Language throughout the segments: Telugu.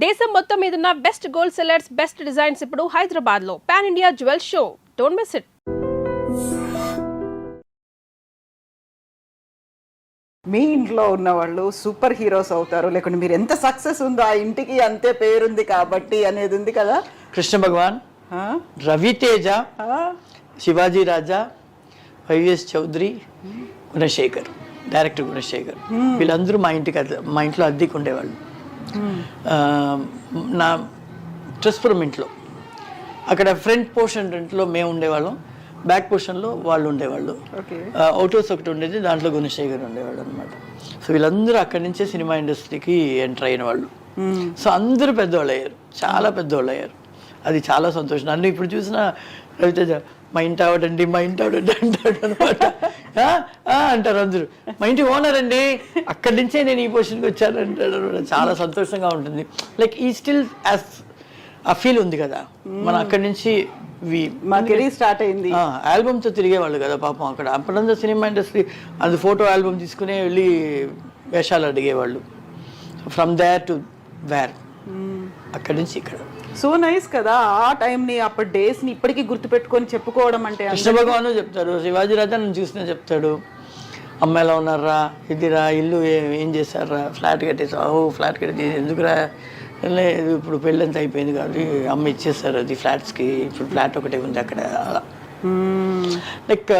దేశం మొత్తం మీదున్న best gold sellers, best designs ఇప్పుడు హైదరాబాద్ లో pan India jewel show. Don't miss it. మీ ఇంట్లో ఉన్న వాళ్ళు సూపర్ హీరోస్ అవుతారు, లేకుంటే మీరు ఎంత సక్సెస్ ఉందో ఆ ఇంటికి అంతే పేరుంది కాబట్టి అనేది ఉంది కదా. కృష్ణ భగవాన్, రవితేజ, శివాజీ రాజా, వైవిఎస్ చౌదరి, గుణశేఖర్, డైరెక్టర్ గుణశేఖర్, వీళ్ళందరూ మా ఇంట్లో అద్దెకు ఉండేవాళ్ళు. నా ట్రస్పురం ఇంట్లో అక్కడ ఫ్రంట్ పోర్షన్ రెంట్లో మేము ఉండేవాళ్ళం, బ్యాక్ పోర్షన్లో వాళ్ళు ఉండేవాళ్ళు. అవుట్ హౌస్ ఒకటి ఉండేది, దాంట్లో గుణశేఖర్ ఉండేవాళ్ళు అనమాట. సో వీళ్ళందరూ అక్కడి నుంచే సినిమా ఇండస్ట్రీకి ఎంటర్ అయిన వాళ్ళు. సో అందరూ పెద్దవాళ్ళు అయ్యారు, చాలా పెద్దవాళ్ళు అయ్యారు. అది చాలా సంతోషం. నన్ను ఇప్పుడు చూసిన రవితేజ మా ఇంటి ఆవిడండి, మా ఇంటి ఆవిడండి అంటాడు అనమాట. అంటారు అందరూ, మా ఇంటి ఓనర్ అండి, అక్కడి నుంచే నేను ఈ పొజిషన్కి వచ్చాను అంటాడు అనమాట. చాలా సంతోషంగా ఉంటుంది. లైక్ ఈ స్టిల్ యాజ్ ఆ ఫీల్ ఉంది కదా, మనం అక్కడి నుంచి మా కెరీర్ స్టార్ట్ అయింది. ఆల్బమ్తో తిరిగేవాళ్ళు కదా పాపం. అక్కడ అప్పుడంతా సినిమా ఇండస్ట్రీ అది ఫోటో ఆల్బమ్ తీసుకునే వెళ్ళి వేషాలు అడిగేవాళ్ళు. ఫ్రమ్ దేర్ టు వేర్, అక్కడి నుంచి ఇక్కడ. సో నైస్ కదా ఆ టైంని, అప్పటి డేస్ని ఇప్పటికీ గుర్తుపెట్టుకొని చెప్పుకోవడం అంటే. కృష్ణ భగవాను చెప్తారు, శివాజీ రాజా నన్ను చూసినా చెప్తాడు, అమ్మ ఎలా ఉన్నారా, ఇదిరా ఇల్లు ఏం చేశారా, ఫ్లాట్ కట్టేసా, ఫ్లాట్ కట్టేసి ఎందుకురా, లేదు ఇప్పుడు పెళ్ళంతా అయిపోయింది కాదు, అమ్మ ఇచ్చేస్తారు అది ఫ్లాట్స్కి, ఇప్పుడు ఫ్లాట్ ఒకటే ఉంది అక్కడ. Like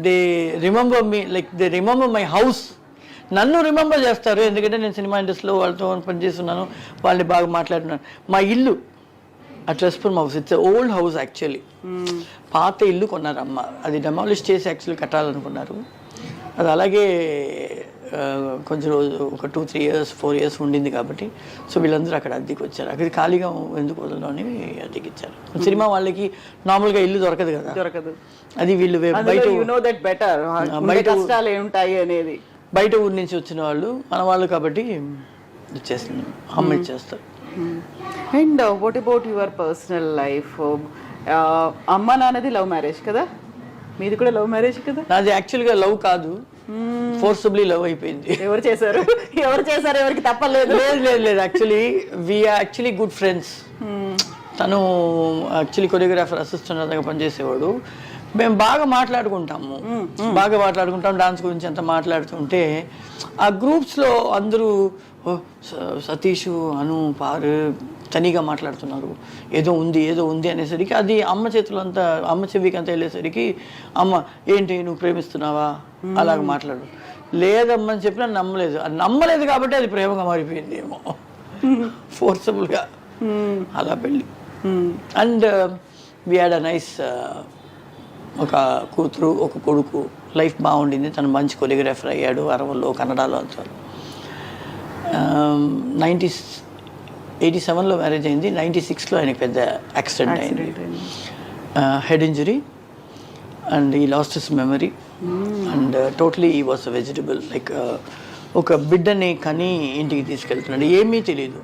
they remember me, like they remember my house. నన్ను రిమెంబర్ చేస్తారు, ఎందుకంటే నేను సినిమా ఇండస్ట్రీలో వాళ్ళతో పనిచేస్తున్నాను, వాళ్ళని బాగా మాట్లాడుతున్నాను. మా ఇల్లు ఆ ట్రస్పురం house, it's old house actually. పాత ఇల్లు కొన్నారు అమ్మ, అది డెమాలిష్ చేసి యాక్చువల్లీ కట్టాలనుకున్నారు. అది అలాగే కొంచెం రోజు ఒక 2-3 years 4 years ఉండింది కాబట్టి, సో వీళ్ళందరూ అక్కడ అద్దెకి వచ్చారు. అక్కడ ఖాళీగా ఎందుకు వదలడం అని అద్దెకి ఇచ్చారు. సినిమా వాళ్ళకి నార్మల్గా ఇల్లు దొరకదు కదా, దొరకదు. అది వీళ్ళు బయట కష్టాలు ఏముంటాయి అనేది, బయట ఊరి నుంచి వచ్చిన వాళ్ళు మన వాళ్ళు కాబట్టి ఇచ్చేస్తుంది, అమ్మ ఇచ్చేస్తారు. And what about your personal life? అమ్మ నాన్నది లవ్ మ్యారేజ్ కదా, మీది కూడా లవ్ మ్యారేజ్ కదా? నాది యాక్చువల్గా లవ్ కాదు, ఫోర్సబుల్లీ లవ్ అయిపోయింది. ఎవరు చేశారు ఎవరికి తప్పలేదు? లేదు యాక్చువల్లీ గుడ్ ఫ్రెండ్స్. తను యాక్చువల్లీ కొరియోగ్రాఫర్ అసిస్టెంట్ పనిచేసేవాడు. మేము బాగా మాట్లాడుకుంటాం, డాన్స్ గురించి అంతా మాట్లాడుతుంటే ఆ గ్రూప్స్లో అందరూ సతీష్, అను, పారు తనిగా మాట్లాడుతున్నారు, ఏదో ఉంది అనేసరికి అది అమ్మ చేతులు అంతా, అమ్మ చెవికి అంతా వెళ్ళేసరికి అమ్మ ఏంటి నువ్వు ప్రేమిస్తున్నావా అలాగ మాట్లాడు, లేదమ్మని చెప్పినా నమ్మలేదు కాబట్టి అది ప్రేమగా మారిపోయింది ఏమో, ఫోర్సబుల్గా అలా పెళ్ళి. And we had a nice, ఒక కూతురు ఒక కొడుకు, లైఫ్ బాగుండింది. తను మంచి కొరియోగ్రాఫర్ అయ్యాడు, అరవల్లో కన్నడలో అంటారు. 87లో మ్యారేజ్ అయింది, 96లో ఆయనకి పెద్ద యాక్సిడెంట్ అయింది, హెడ్ ఇంజరీ, అండ్ ఈ lost his memory and totally ఈ వాస్ అ వెజిటబుల్. లైక్ ఒక బిడ్డని కని ఇంటికి తీసుకెళ్తున్నాడు, ఏమీ తెలియదు,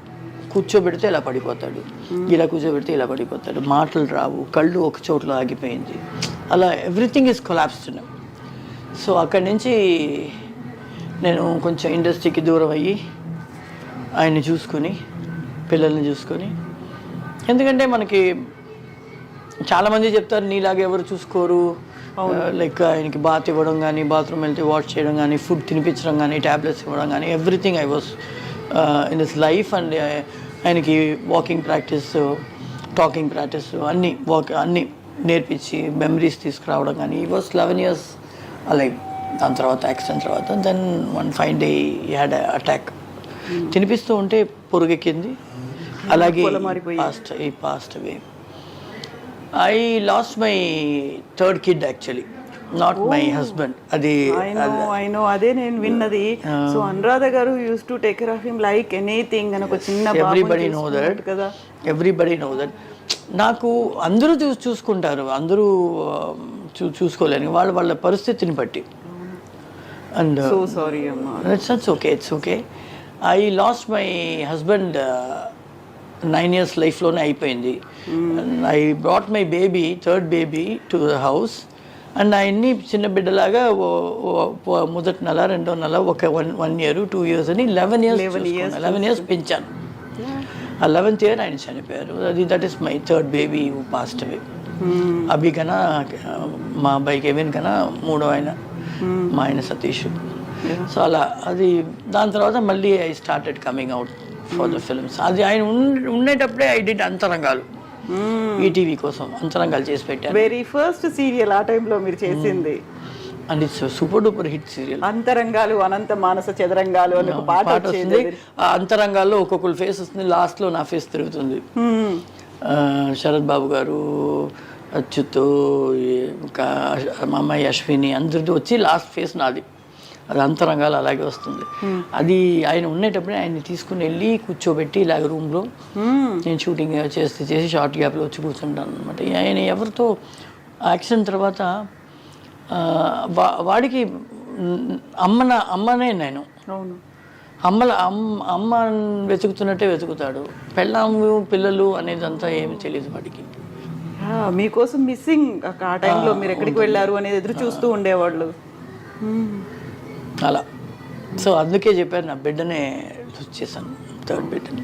కూర్చోబెడితే ఇలా పడిపోతాడు, ఇలా కూర్చోబెడితే ఇలా పడిపోతాడు, మాటలు రావు, కళ్ళు ఒక చోట్ల ఆగిపోయింది, అలా ఎవ్రీథింగ్ ఈజ్ కొలాప్స్డ్. సో అక్కడి నుంచి నేను కొంచెం ఇండస్ట్రీకి దూరం అయ్యి ఆయన్ని చూసుకొని, పిల్లల్ని చూసుకొని, ఎందుకంటే మనకి చాలామంది చెప్తారు నీలాగా ఎవరు చూసుకోరు, లైక్ ఆయనకి బాత్ ఇవ్వడం కానీ, బాత్రూమ్ వెళ్తే వాష్ చేయడం కానీ, ఫుడ్ తినిపించడం కానీ, ట్యాబ్లెట్స్ ఇవ్వడం కానీ, everything I was in this life. And ఆయనకి వాకింగ్ ప్రాక్టీస్, టాకింగ్ ప్రాక్టీస్ అన్నీ నేర్పించి మెమరీస్ తీసుకురావడం కానీ. ఈ వాస్ 11 years అలైవ్. దాని తర్వాత యాక్సిడెంట్ తర్వాత దెన్ వన్ ఫైన్ డే ఈ హ్యాడ్ అటాక్. తినిపిస్తూ ఉంటే పొరుగెక్కింది, అలాగే passed away. I lost my third kid actually, not my husband. అది అదే నేను విన్నది. సో అనురాధ గారు use to take care of him like anything అని ఒక చిన్న ఎవ్రీబడి నో దట్ కదా, ఎవ్రీబడి నో దట్. నాకు అందరూ చూసుకుంటారు, అందరూ చూసుకోలేని వాళ్ళ పరిస్థితిని బట్టి. అండ్ సో సారీ అమ్మా, it's okay. I lost my husband 9 years లైఫ్లోనే అయిపోయింది. I brought my baby, third baby to the house. And ఆయన్ని చిన్న బిడ్డలాగా మొదటి నెల, రెండో నెల, ఒక 1 year 2 years అని 11 years పెంచాను. ఆ 11th year ఆయన చనిపోయారు. That is my third baby who passed away. అభి కన్నా మా అబ్బాయి కెవిన్ కన్నా మూడో ఆయన, మా ఆయన సతీష్. సో అలా అది దాని తర్వాత మళ్ళీ I started coming out for the films. అది ఆయన ఉండేటప్పుడే ఐ డిడ్ అంతరంగాలు, ఈటీవీ కోసం అంతరంగాలు చేసి పెట్టాను. వెరీ ఫస్ట్ సీరియల్ ఆ టైంలో మీరు చేసింది. And it's super duper hit serial. అంతరంగాలు అనంత మానస చదరంగాలు అని ఒక పాట వస్తుంది. ఆ అంతరంగాల్లో ఒక్కొక్కరు ఫేస్ వస్తుంది, లాస్ట్లో నా ఫేస్ తిరుగుతుంది. శరత్ బాబు గారు, అచ్యుత్, ఇంకా మా అమ్మాయి అశ్విని అందరితో వచ్చి లాస్ట్ ఫేస్ నాది. అది అంతరంగాలు అలాగే వస్తుంది. అది ఆయన ఉండేటప్పుడే ఆయన్ని తీసుకుని వెళ్ళి కూర్చోబెట్టి ఇలాగ రూమ్లో నేను షూటింగ్ చేసి షార్ట్ గ్యాప్లో వచ్చి కూర్చుంటాను అనమాట. ఆయన ఎవరితో యాక్సిడెంట్ తర్వాత వాడికి అమ్మనే నేను. అవును, అమ్మ వెతుకుతున్నట్టే వెతుకుతాడు. పెళ్ళాము పిల్లలు అనేది అంతా ఏమి తెలియదు వాడికి. మీకోసం మిస్సింగ్ ఆ టైంలో మీరు ఎక్కడికి వెళ్ళారు అనేది ఎదురు చూస్తూ ఉండేవాళ్ళు అలా. సో అందుకే చెప్పాను నా బిడ్డనే చూస్ చేశాను, థర్డ్ బిడ్డని.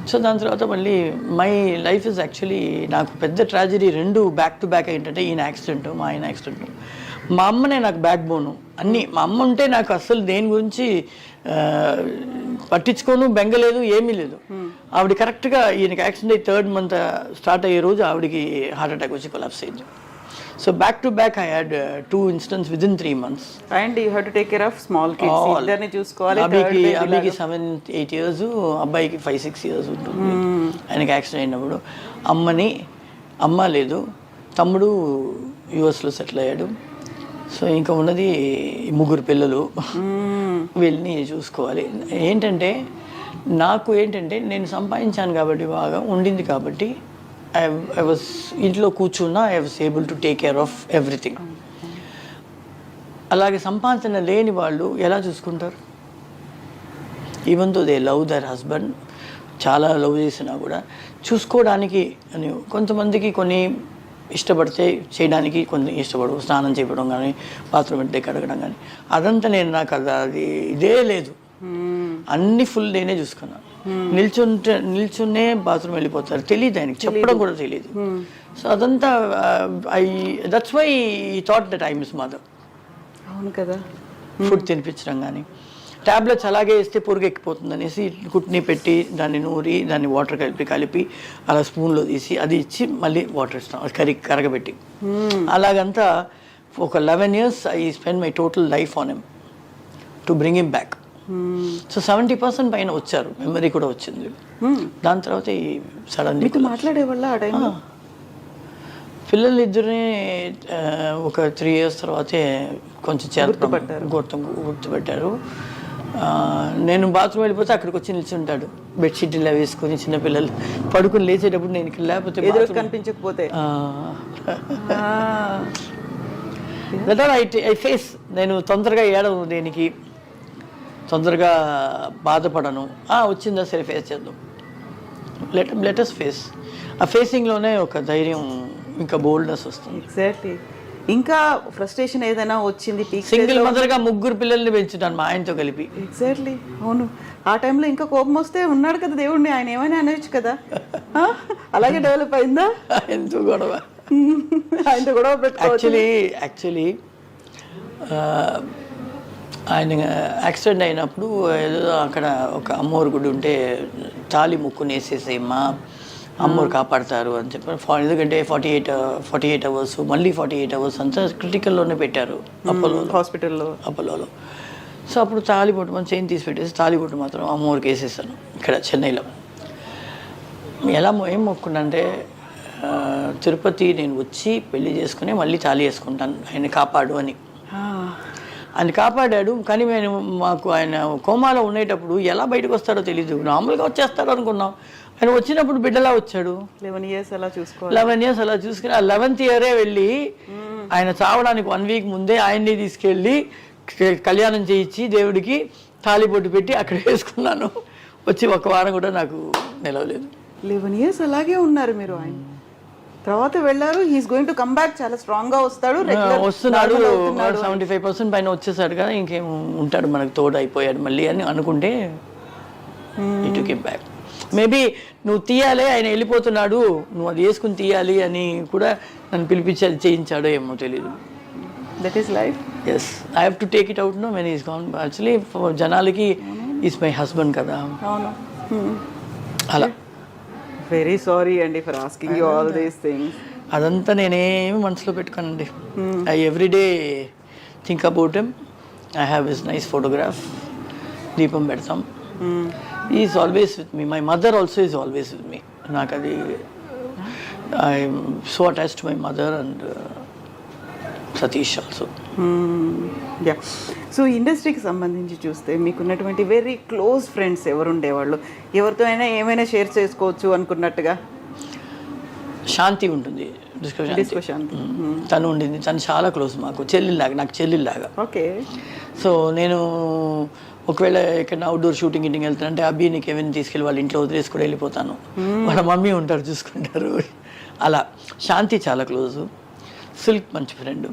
సో దాని తర్వాత మళ్ళీ మై లైఫ్ ఇస్ యాక్చువల్లీ నాకు పెద్ద ట్రాజడీ రెండు బ్యాక్ టు బ్యాక్. ఏంటంటే ఈయన యాక్సిడెంట్, మా ఆయన యాక్సిడెంట్. మా అమ్మనే నాకు బ్యాక్ బోను అన్నీ. మా అమ్మ ఉంటే నాకు అస్సలు దేని గురించి పట్టించుకోను, బెంగలేదు, ఏమీ లేదు. ఆవిడ కరెక్ట్గా ఈయనకి యాక్సిడెంట్ అయ్యి 3rd month స్టార్ట్ అయ్యే రోజు ఆవిడకి హార్ట్ అటాక్ వచ్చి కొలాప్స్ అయింది. So back to back I had 2 incidents within 3 months. And you have to take care of small kids, ఇద్దరిని చూసుకోవాలి. అబ్బాయికి 7-8 years, అబ్బాయికి 5-6 years ఉంటుంది. ఆయనకి యాక్సిడెంట్ అయినప్పుడు అమ్మ లేదు, తమ్ముడు యుఎస్లో సెటిల్ అయ్యాడు. సో ఇంకా ఉన్నది 3 పిల్లలు, వీళ్ళని చూసుకోవాలి. నాకు నేను సంపాదించాను కాబట్టి, బాగా ఉండింది కాబట్టి I was ఇంట్లో కూర్చున్నా, I was able to take care of everything. అలాగే సంపాదన లేని వాళ్ళు ఎలా చూసుకుంటారు? Even though they love their husband, చాలా లవ్ చేసినా కూడా చూసుకోవడానికి అని కొంతమందికి కొన్ని ఇష్టపడితే చేయడానికి, కొన్ని ఇష్టపడవు. స్నానం చేయడం కానీ, బాత్రూమ్ అంటే కడగడం కానీ, అదంతా నాకు అది ఇదే లేదు. అన్ని ఫుల్ నేనే చూసుకున్నాను. నిల్చునే బాత్రూమ్ వెళ్ళిపోతారు, తెలియదు ఆయనకి, చెప్పడం కూడా తెలియదు. సో అదంతా దట్స్ వై ఈ thought that I miss mother. అవును కదా. ఫుడ్ తినిపించడం కానీ, ట్యాబ్లెట్స్ అలాగే ఇస్తే పురుగు ఎక్కిపోతుంది అనేసి కుట్ని పెట్టి దాన్ని నూరి దాన్ని వాటర్ కలిపి అలా స్పూన్లో తీసి అది ఇచ్చి మళ్ళీ వాటర్ ఇస్తాం, అది కరగబెట్టి. అలాగంతా ఒక 11 years I spend my total life on him to bring him back. So 70% పైన వచ్చారు, మెమరీ కూడా వచ్చింది. దాని తర్వాత ఈ సడన్లీ మాట్లాడేవాళ్ళ ఆ టైంలో పిల్లలు ఇద్దరిని ఒక 3 years తర్వాతే కొంచెం గుర్తుపెట్టారు. నేను బాత్రూమ్ వెళ్ళిపోతే అక్కడికి వచ్చి నిల్చుంటాడు, బెడ్షీట్ ఇలా వేసుకొని. చిన్నపిల్లలు పడుకుని లేచేటప్పుడు నేను ఇక్కడ లేకపోతే కనిపించకపోతే ఐ ఫేస్. నేను తొందరగా ఏడవను, దేనికి తొందరగా బాధపడను. వచ్చిందా సరే ఫేస్ చేద్దాం, లెటస్ ఫేస్. ఆ ఫేసింగ్లోనే ఒక ధైర్యం, ఇంకా బోల్డ్నెస్ వస్తుంది. ఎగ్జాక్ట్లీ. ఇంకా ఫ్రస్ట్రేషన్ ఏదైనా వచ్చింది, సింగిల్ మదర్గా 3 పిల్లల్ని పెంచుతాను మా ఆయనతో కలిపి. ఎగ్జాక్ట్లీ, అవును. ఆ టైంలో ఇంకా కోపం వస్తే ఉన్నాడు కదా దేవుడిని, ఆయన ఏమైనా అనవచ్చు కదా. అలాగే డెవలప్ అయిందా? ఎంతో గొడవ, ఆయనతో గొడవ పెట్టుకోవచ్చు. యాక్చువల్లీ ఆయన యాక్సిడెంట్ అయినప్పుడు ఏదో అక్కడ ఒక అమ్మోరు గుడి ఉంటే తాళి ముక్కుని వేసేసేమ్మా, అమ్మోరు కాపాడతారు అని చెప్పారు. ఎందుకంటే 48 hours, మళ్ళీ 48 hours అంతా క్రిటికల్లోనే పెట్టారు అపోలోలో. సో అప్పుడు తాళిబొట్టు మన చైన్ తీసి పెట్టేసి తాళిబొట్టు మాత్రం అమ్మోరికి వేసేసాను ఇక్కడ చెన్నైలో. ఏం మొక్కునంటే తిరుపతి నేను వచ్చి పెళ్లి చేసుకుని మళ్ళీ తాళి వేసుకుంటాను, ఆయన కాపాడు అని. ఆయన కాపాడాడు. కానీ మాకు ఆయన కోమాలో ఉండేటప్పుడు ఎలా బయటకు వస్తాడో తెలీదు, నార్మల్గా వచ్చేస్తాడు అనుకున్నాం. ఆయన వచ్చినప్పుడు బిడ్డలా వచ్చాడు. 11 years అలా చూసుకుని ఆ 11th year వెళ్ళి ఆయన చావడానికి 1 week ముందే ఆయన్ని తీసుకెళ్ళి కళ్యాణం చేయించి దేవుడికి తాళిబొట్టు పెట్టి అక్కడ వేసుకున్నాను. వచ్చి 1 వారం కూడా నాకు నిలవలేదు. 11 years అలాగే ఉన్నారు మీరు. ఆయన తర్వాత వెళ్ళారు, he's going to come back, చాలా స్ట్రాంగ్ గా వస్తున్నాడు. 75% పైన వచ్చేసాడు కదా, ఇంకేం ఉంటాడు మనకు తోడు అయిపోయాడు మళ్ళీ అని అనుకుంటే ఇటు కెమ్ బ్యాక్. మేబీ నువ్వు తీయాలి, ఆయన వెళ్ళిపోతున్నాడు, నువ్వు అది వేసుకుని తీయాలి అని కూడా నన్ను పిలిపించి అది చేయించాడో ఏమో తెలీదు. That is life. Yes, I have to take it out no when is gone. Actually జనాలకి ఈజ్ మై హస్బెండ్ కదా, అవును. అలా. వెరీ సారీ అండి for asking you all these things. అదంతా నేనేమి మనసులో పెట్టుకోనండి. I everyday think about him. I have his nice photograph, దీపం పెడతాం. Is always with me. My mother also is always with me. నాకు అది I'm so attached to my mother and Satish also. Yeah. So ఇండస్ట్రీకి సంబంధించి చూస్తే మీకున్నటువంటి వెరీ క్లోజ్ ఫ్రెండ్స్ ఎవరు ఉండేవాళ్ళు? ఎవరితో అయినా ఏమైనా షేర్ చేసుకోవచ్చు అనుకున్నట్టుగా? శాంతి ఉంటుంది, డిస్కో శాంతి. తను ఉండింది. తను చాలా క్లోజ్ మాకు, చెల్లిలాగా, నాకు చెల్లిలాగా. ఓకే. సో నేను ఒకవేళ ఎక్కడైనా అవుట్డోర్ షూటింగ్ గిటింగ్ వెళ్తానంటే అబ్బి నీకు ఏమైనా తీసుకెళ్ళి వాళ్ళ ఇంట్లో వదిలేసి కూడా వెళ్ళిపోతాను, వాళ్ళ మమ్మీ ఉంటారు చూసుకుంటారు. అలా శాంతి చాలా క్లోజు. సిల్క్ మంచి ఫ్రెండ్.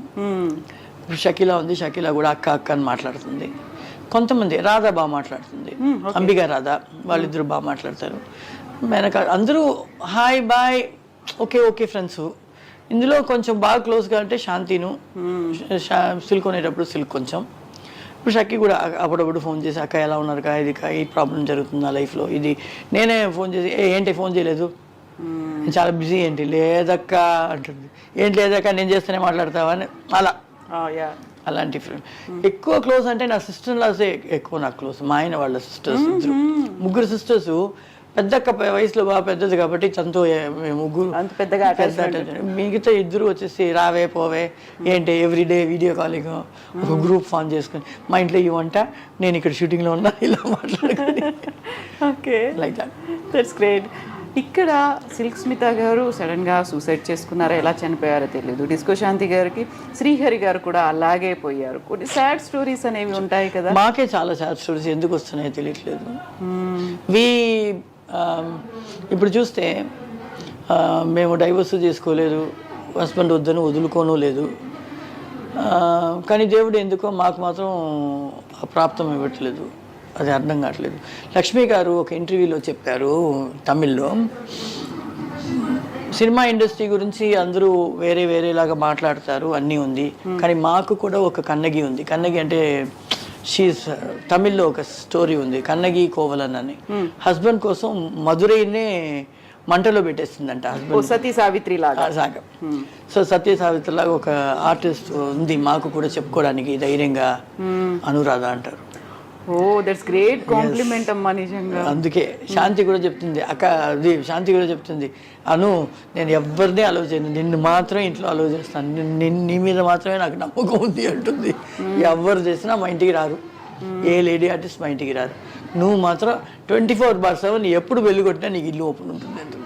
ఇప్పుడు షకీలా ఉంది, షకీలా కూడా అక్క అక్క అని మాట్లాడుతుంది. కొంతమంది రాధా బాగా మాట్లాడుతుంది, అంబిగా రాధా, వాళ్ళిద్దరు బాగా మాట్లాడతారు. వెనక అందరూ hi bye okay okay friends. ఇందులో కొంచెం బాగా క్లోజ్గా అంటే శాంతిను, సిల్క్ కొనేటప్పుడు సిల్క్ కొంచెం. ఇప్పుడు షక్కి కూడా అప్పుడప్పుడు ఫోన్ చేసి అక్క ఎలా ఉన్నారు కా, ఇది ఈ ప్రాబ్లం జరుగుతుంది నా లైఫ్లో, ఇది నేనే ఫోన్ చేసి ఏంటి ఫోన్ చేయలేదు, చాలా బిజీ, ఏంటి లేదక్క అంటుంది. ఏంటి లేదక్క నేను చేస్తేనే మాట్లాడతావా అని. అలా అలాంటి ఫ్రెండ్. ఎక్కువ క్లోజ్ అంటే నా సిస్టర్ లాసే ఎక్కువ నాకు క్లోజ్. మా ఆయన వాళ్ళ సిస్టర్స్ ఇద్దరు, ముగ్గురు సిస్టర్స్. పెద్దక్క వయసులో బాగా పెద్దది కాబట్టి తనతో ముగ్గురు పెద్దగా మిగతా ఇద్దరు వచ్చేసి రావే పోవే ఏంటి ఎవ్రీడే వీడియో కాలింగ్, ఒక గ్రూప్ ఫామ్ చేసుకుని మా ఇంట్లో ఇవ్వంట, నేను ఇక్కడ షూటింగ్లో ఉన్నా, ఇలా మాట్లాడుకుని. Okay, like that. That's great. ఇక్కడ సిల్క్ స్మిత గారు సడన్గా సూసైడ్ చేసుకున్నారా, ఎలా చనిపోయారో తెలియదు. డిస్కో శాంతి గారికి శ్రీహరి గారు కూడా అలాగే పోయారు. కొన్ని సాడ్ స్టోరీస్ అనేవి ఉంటాయి కదా. మాకే చాలా సాడ్ స్టోరీస్ ఎందుకు వస్తున్నాయో తెలియట్లేదు. ఇప్పుడు చూస్తే మేము డైవర్స్ చేసుకోలేదు, హస్బెండ్ వద్దని వదులుకోను లేదు, కానీ దేవుడు ఎందుకో మాకు మాత్రం ప్రాప్తం ఇవ్వట్లేదు. అది అర్థం కావట్లేదు. లక్ష్మి గారు ఒక ఇంటర్వ్యూలో చెప్పారు తమిళ్లో, సినిమా ఇండస్ట్రీ గురించి అందరూ వేరే వేరేలాగా మాట్లాడతారు, అన్నీ ఉంది, కానీ మాకు కూడా ఒక కన్నగి ఉంది. కన్నగి అంటే షీస్ తమిళ్లో ఒక స్టోరీ ఉంది, కన్నగి కోవలన్ అని. హస్బెండ్ కోసం మధురైనే మంటలో పెట్టేస్తుందంట హస్బెండ్. సతీ సావిత్రి లాగా. సో సత్య సావిత్రి లాగా ఒక ఆర్టిస్ట్ ఉంది మాకు కూడా చెప్పుకోవడానికి ధైర్యంగా, అనురాధ అంటారు. ఓ దట్స్ గ్రేట్ కాంప్లిమెంట్ అమ్మా, నిజంగా. అందుకే శాంతి కూడా చెప్తుంది, అక్క అది శాంతి కూడా చెప్తుంది, అను నేను ఎవరిని అలవ్ చేయను, నిన్ను మాత్రం ఇంట్లో అలవ్ చేస్తాను, నీ మీద మాత్రమే నాకు నమ్మకం ఉంది అంటుంది. ఎవరు చేసినా మా ఇంటికి రారు, ఏ లేడీ ఆర్టిస్ట్ మా ఇంటికి రారు, నువ్వు మాత్రం 24/7 ఎప్పుడు వెళ్ళి కొట్టినా నీకు ఇల్లు ఓపెన్ ఉంటుంది.